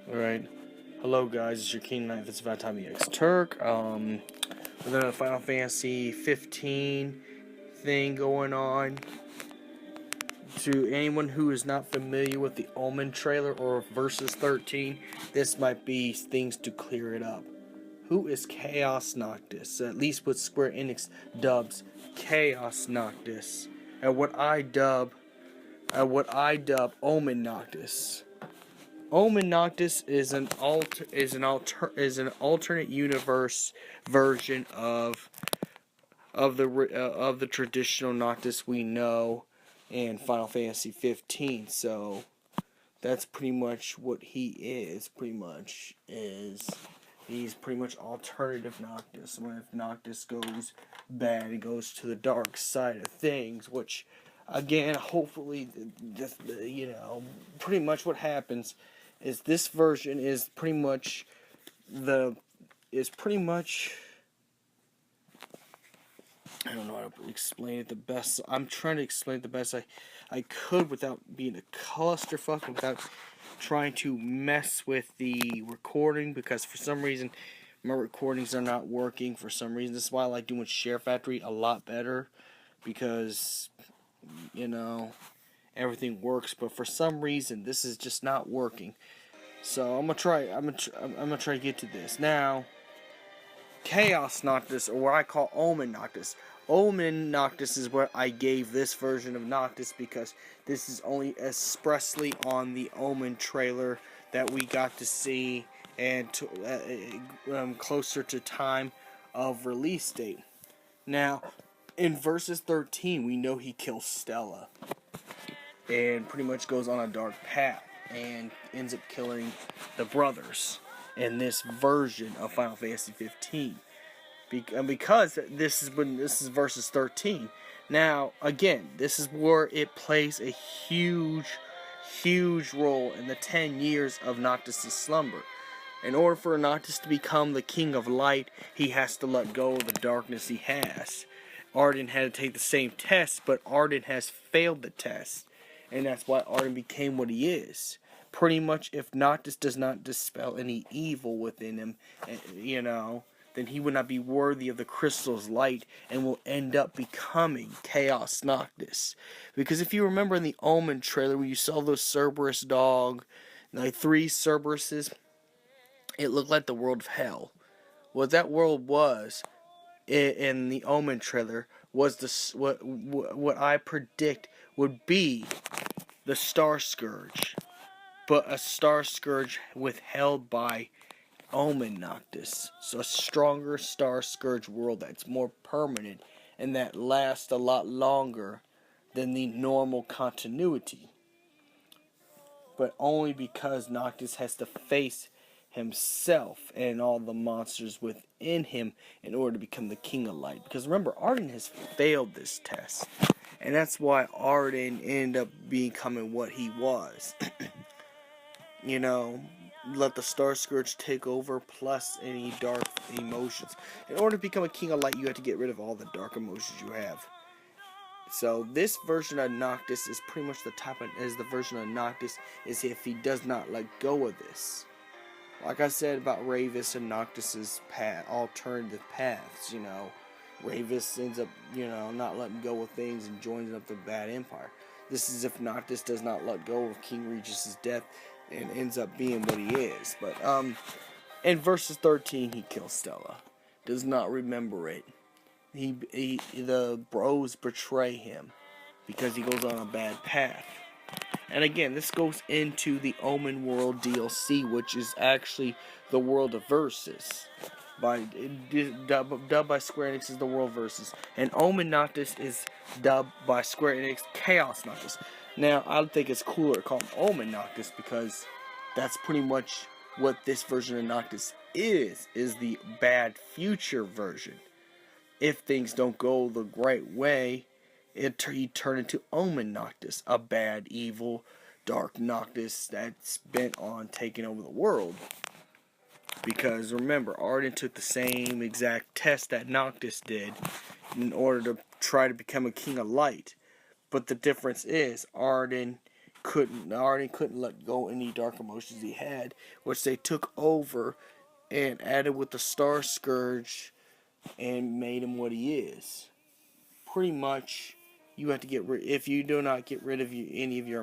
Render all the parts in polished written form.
Alright. Hello guys, it's your King Knight, it's about time the X Turk. With a Final Fantasy 15 thing going on. To anyone who is not familiar with the Omen trailer or Versus 13, this might be things to clear it up. Who is Chaos Noctis? At least with Square Enix dubs Chaos Noctis. And what I dub Omen Noctis. Omen Noctis is an alternate universe version of the traditional Noctis we know in Final Fantasy 15. So that's pretty much what he is. He's pretty much alternative Noctis. When if Noctis goes bad, it goes to the dark side of things, which again, hopefully, pretty much what happens is this version is pretty much I don't know how to explain it the best. I'm trying to explain it the best I could without being a clusterfuck, without trying to mess with the recording, because for some reason my recordings are not working for some reason. This is why I like doing Share Factory a lot better, because everything works, but for some reason this is just not working. So I'm gonna try to get to this now. Chaos Noctis, or what I call Omen Noctis. Omen Noctis is what I gave this version of Noctis, because this is only expressly on the Omen trailer that we got to see, and closer to time of release date. Now, in Versus 13, we know he kills Stella, and pretty much goes on a dark path, and ends up killing the brothers in this version of Final Fantasy 15. Because this is Versus 13. Now, again, this is where it plays a huge role in the 10 years of Noctis' slumber. In order for Noctis to become the King of Light, he has to let go of the darkness he has. Ardyn had to take the same test, but Ardyn has failed the test. And that's why Ardyn became what he is. Pretty much, if Noctis does not dispel any evil within him, then he would not be worthy of the crystal's light, and will end up becoming Chaos Noctis. Because if you remember in the Omen trailer, where you saw those Cerberus dog, like 3 Cerberuses, it looked like the world of hell. What that world was in the Omen trailer was what I predict would be the Star Scourge, but a Star Scourge withheld by Omen Noctis. So a stronger Star Scourge world that's more permanent and that lasts a lot longer than the normal continuity. But only because Noctis has to face himself and all the monsters within him in order to become the King of Light. Because remember, Ardyn has failed this test. And that's why Ardyn ended up becoming what he was. Let the Star Scourge take over, plus any dark emotions. In order to become a King of Light, you have to get rid of all the dark emotions you have. So this version of Noctis is pretty much the version of Noctis is if he does not let go of this. Like I said about Ravis and Noctis' alternative paths, Ravis ends up, not letting go of things and joins up the Bad Empire. This is if Noctis does not let go of King Regis' death and ends up being what he is. But in Versus 13, he kills Stella. Does not remember it. The bros betray him because he goes on a bad path. And again, this goes into the Omen World DLC, which is actually the World of Versus. Dubbed by Square Enix as the World Versus. And Omen Noctis is dubbed by Square Enix Chaos Noctis. Now, I think it's cooler to call him Omen Noctis, because that's pretty much what this version of Noctis is the bad future version. If things don't go the right way, he turned into Omen Noctis, a bad, evil, dark Noctis that's bent on taking over the world. Because remember, Ardyn took the same exact test that Noctis did in order to try to become a King of Light. But the difference is, Ardyn couldn't let go any dark emotions he had, which they took over and added with the Star Scourge and made him what he is. Pretty much, you have to get rid. If you do not get rid of any of your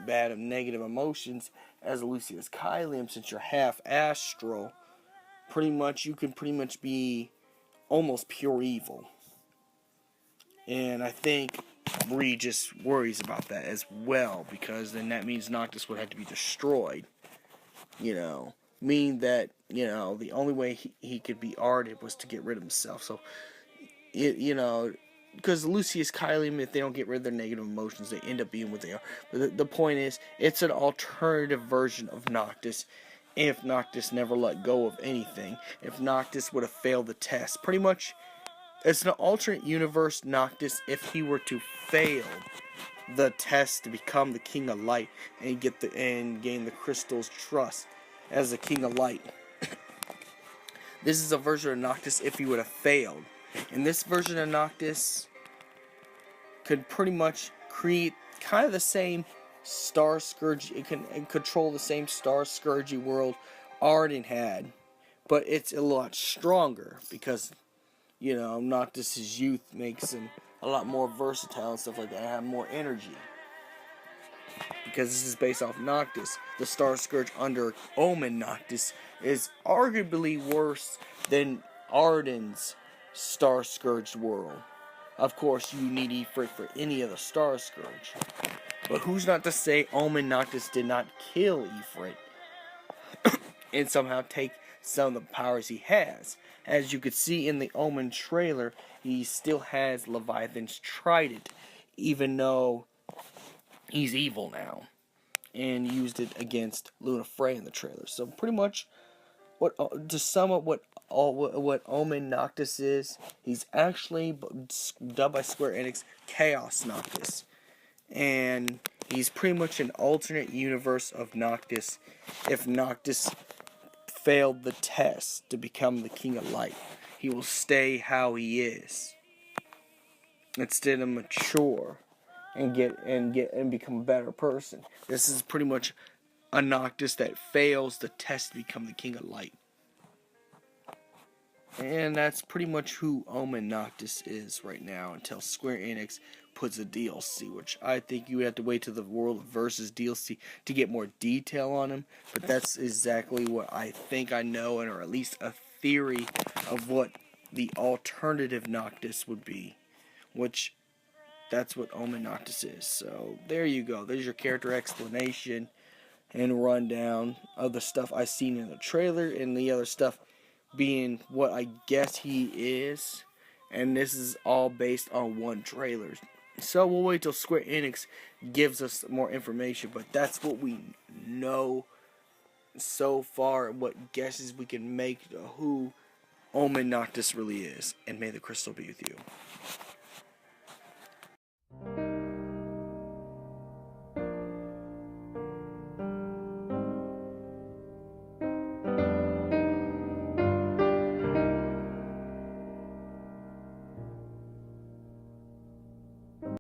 bad and negative emotions, as Lucis Cealum, since you're half astral, you can pretty much be almost pure evil. And I think Regis worries about that as well, because then that means Noctis would have to be destroyed. Meaning that, the only way he could be arded was to get rid of himself. So, because Lucis Cealum, if they don't get rid of their negative emotions, they end up being what they are. But the point is, it's an alternative version of Noctis. If Noctis never let go of anything, if Noctis would have failed the test, pretty much, it's an alternate universe Noctis if he were to fail the test to become the King of Light and gain the crystal's trust as the King of Light. This is a version of Noctis if he would have failed. And this version of Noctis could pretty much create kind of the same Star Scourge. It can control the same Star Scourgy world Arden had, but it's a lot stronger because, Noctis' youth makes him a lot more versatile and stuff like that. Have more energy. Because this is based off Noctis. The Star Scourge under Omen Noctis is arguably worse than Arden's Star Scourged world. Of course, you need Ifrit for any of the Star Scourge. But who's not to say Omen Noctis did not kill Ifrit and somehow take some of the powers he has? As you could see in the Omen trailer, he still has Leviathan's Trident, even though he's evil now, and used it against Luna Frey in the trailer. So pretty much, to sum up what Omen Noctis is, he's actually dubbed by Square Enix Chaos Noctis, and he's pretty much an alternate universe of Noctis. If Noctis failed the test to become the King of Light, he will stay how he is instead of mature and become a better person. This is pretty much a Noctis that fails the test to become the King of Light. And that's pretty much who Omen Noctis is right now until Square Enix puts a DLC, which I think you have to wait till the World Versus DLC to get more detail on him. But that's exactly what I think I know, or at least a theory of what the alternative Noctis would be, which that's what Omen Noctis is. So there you go. There's your character explanation and rundown of the stuff I've seen in the trailer and the other stuff being what I guess he is. And this is all based on one trailer. So we'll wait till Square Enix gives us more information. But that's what we know so far, what guesses we can make to who Omen Noctis really is. And may the crystal be with you.